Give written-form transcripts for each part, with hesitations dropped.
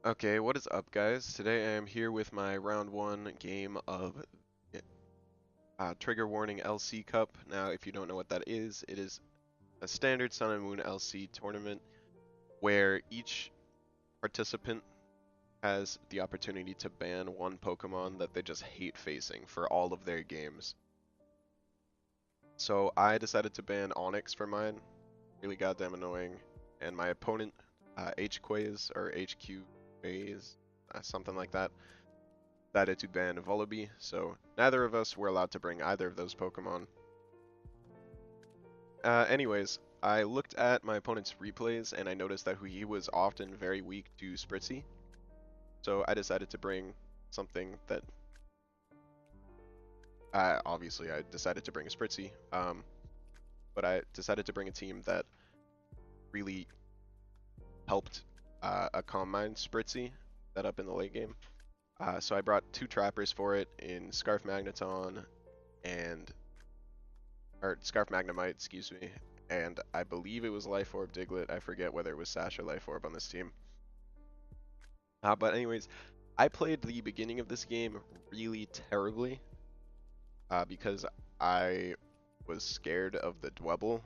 Okay, what is up, guys? Today I am here with my round one game of Trigger Warning LC Cup. Now, if you don't know what that is, it is a standard Sun and Moon LC tournament where each participant has the opportunity to ban one Pokemon that they just hate facing for all of their games. So I decided to ban Onix for mine. Really goddamn annoying. And my opponent, HQuaze or HQuaze, something like that, decided to ban Volibee, so neither of us were allowed to bring either of those Pokemon. Anyways, I looked at my opponent's replays and I noticed that he was often very weak to Spritzy, so I decided to bring something that obviously I decided to bring a Spritzy, but I decided to bring a team that really helped a Calm Mind Spritzy set up in the late game. So I brought two trappers for it in Scarf Magneton and Scarf Magnemite, excuse me, and I believe it was Life Orb Diglett. I forget whether it was Sash or Life Orb on this team. But anyways, I played the beginning of this game really terribly because I was scared of the Dwebble.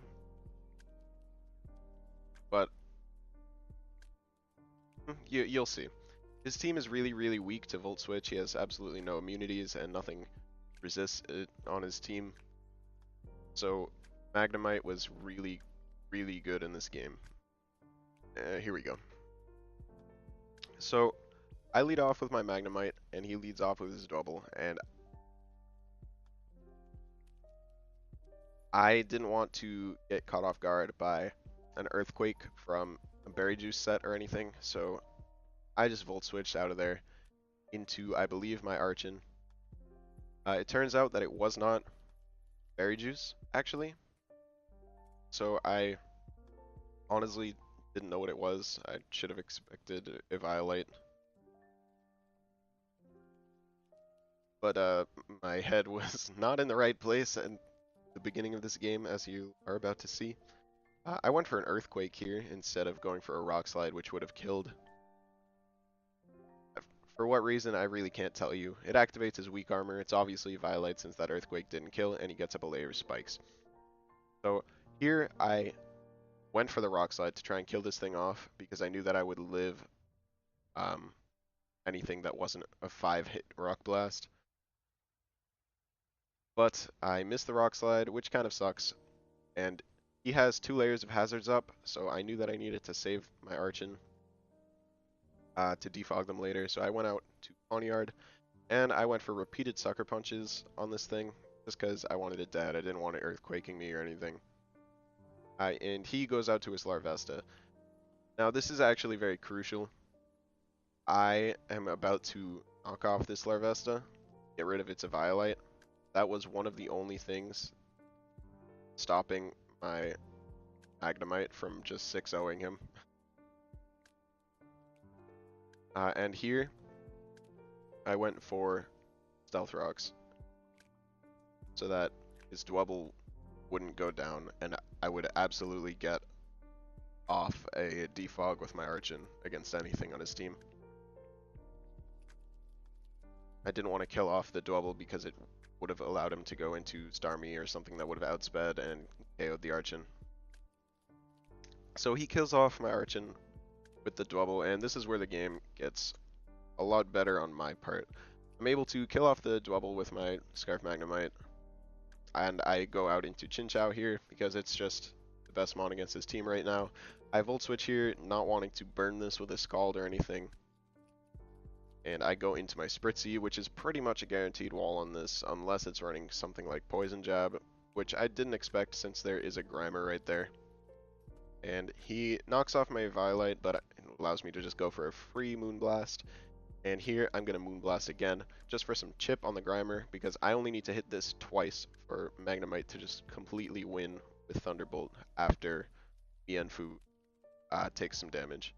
But you'll see. His team is really, really weak to Volt Switch. He has absolutely no immunities and nothing resists it on his team. So Magnemite was really, really good in this game. Here we go. So I lead off with my Magnemite, and he leads off with his Dwebble, and I didn't want to get caught off guard by an Earthquake from a Berry Juice set or anything, so I just Volt Switched out of there into, I believe, my Archon. It turns out that it was not Berry Juice, actually, so I honestly didn't know what it was. I should have expected a Violite. But my head was not in the right place at the beginning of this game, as you are about to see. I went for an Earthquake here instead of going for a Rock Slide, which would have killed. For what reason, I really can't tell you. It activates his weak armor. It's obviously Violite since that Earthquake didn't kill, and he gets up a layer of spikes. So here I went for the Rock Slide to try and kill this thing off because I knew that I would live anything that wasn't a 5-hit Rock Blast. But I missed the Rock Slide, which kind of sucks. And he has 2 layers of hazards up, so I knew that I needed to save my Archon to defog them later. So I went out to Pawniard, and I went for repeated Sucker Punches on this thing, just because I wanted it dead. I didn't want it Earthquaking me or anything. And he goes out to his Larvesta. Now this is actually very crucial. I am about to knock off this Larvesta, get rid of its Eviolite. That was one of the only things stopping my Magnemite from just 6-0ing him. And here, I went for Stealth Rocks so that his Dwebble wouldn't go down, and I would absolutely get off a defog with my Archon against anything on his team. I didn't want to kill off the Dwebble because it would have allowed him to go into Starmie or something that would have outsped and KO'd the Archon. So he kills off my Archon with the Dwebble, and this is where the game gets a lot better on my part. I'm able to kill off the Dwebble with my Scarf Magnemite, and I go out into Chinchou here because it's just the best mon against his team right now. I Volt Switch here, not wanting to burn this with a Scald or anything. And I go into my Spritzy, which is pretty much a guaranteed wall on this, unless it's running something like Poison Jab, which I didn't expect since there is a Grimer right there. And he knocks off my Violite, but it allows me to just go for a free Moonblast. And here I'm going to Moonblast again, just for some chip on the Grimer, because I only need to hit this twice for Magnemite to just completely win with Thunderbolt after Mienfoo takes some damage.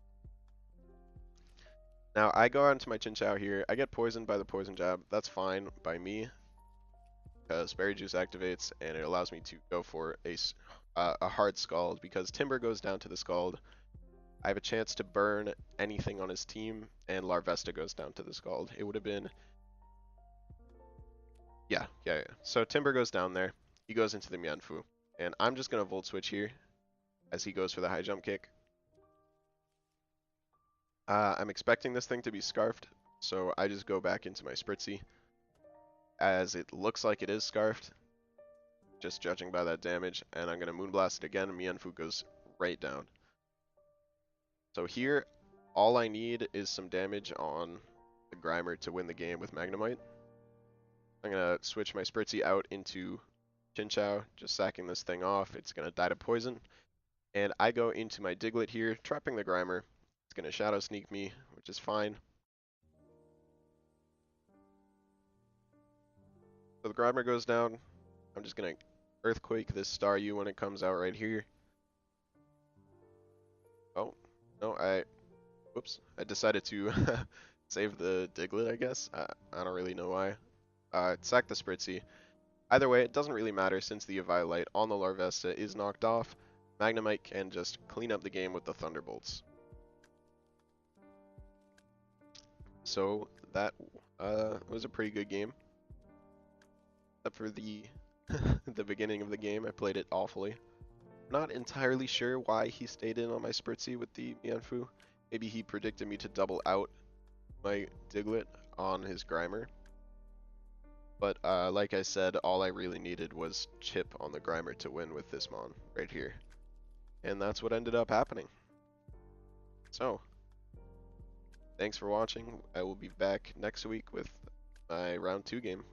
Now I go out into my Chinchou here, I get poisoned by the Poison Jab, that's fine by me, because Berry Juice activates, and it allows me to go for a hard Scald, because Timber goes down to the Scald, I have a chance to burn anything on his team, and Larvesta goes down to the Scald. It would have been... Yeah. So Timber goes down there. He goes into the Mianfu. And I'm just going to Volt Switch here as he goes for the high jump kick. I'm expecting this thing to be Scarfed, so I just go back into my Spritzy. As it looks like it is Scarfed, just judging by that damage, and I'm going to Moonblast it again, and Mianfu goes right down. So here, all I need is some damage on the Grimer to win the game with Magnemite. I'm going to switch my Spritzy out into Chinchou, just sacking this thing off. It's going to die to poison. And I go into my Diglett here, trapping the Grimer. It's going to Shadow Sneak me, which is fine. So the Grimer goes down. I'm just going to Earthquake this Staryu when it comes out right here. Oh, no, whoops. I decided to save the Diglett, I guess. I don't really know why. Sack the Spritzy. Either way, it doesn't really matter since the Eviolite on the Larvesta is knocked off. Magnemite can just clean up the game with the Thunderbolts. So that was a pretty good game. Except for the the beginning of the game, I played it awfully. Not entirely sure why he stayed in on my Spritzy with the Mianfu. Maybe he predicted me to double out my Diglett on his Grimer. But like I said, all I really needed was chip on the Grimer to win with this Mon right here. And that's what ended up happening. So, thanks for watching. I will be back next week with my round 2 game.